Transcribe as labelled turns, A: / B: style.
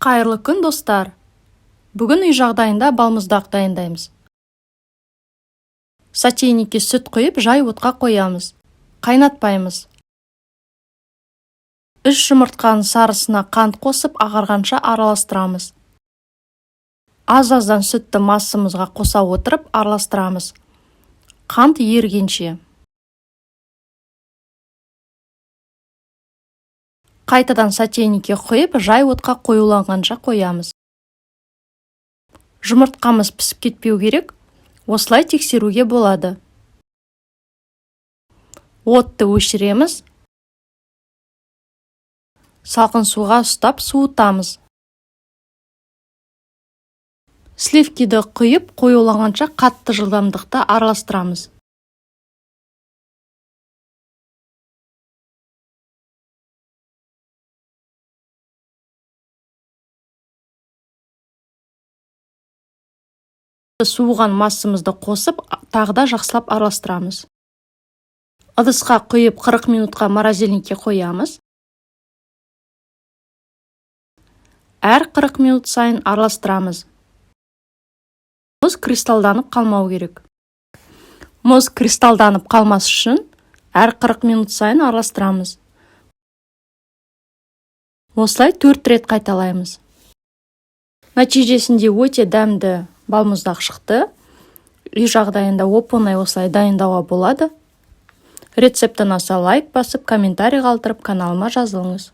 A: Қайырлы күн, достар. Бүгін үй жағдайында балмұздақ дайындаймыз. Сотейникке сүт құйып, жай отқа қоямыз. Қайнатпаймыз. 3 жұмыртқаның сарысына қант қосып, ағарғанша араластырамыз. Аз-аздан сүтті массамызға қоса отырып, араластырамыз. Қант ерігенше. Қайтадан сотейникке құйып, жай отқа қоюланғанша қоямыз. Жұмыртқамыз пісіп кетпеу керек, осылай тексеруге болады. Отты өшіреміз. Салқын суға ұстап суытамыз. Сливкиді құйып, қоюланғанша қатты жылдамдықта араластырамыз. Суыған массамызды қосып, тағыда жақсылап араластырамыз. Ыдысқа құйып 40 минутқа морозильникке қоямыз. Әр 40 минут сайын араластырамыз. Мұз кристалданып қалмау керек. Мұз кристалданып қалмас үшін әр 40 минут сайын араластырамыз. Осылай 4 рет қайталаймыз. Нәтижесінде өте дәмді балмұздақ шықты. Үй жағдайында оп-оңай осылай дайындауға болады. Рецепті ұнаса лайк басып, комментарий қалдырып, каналыма жазылыңыз.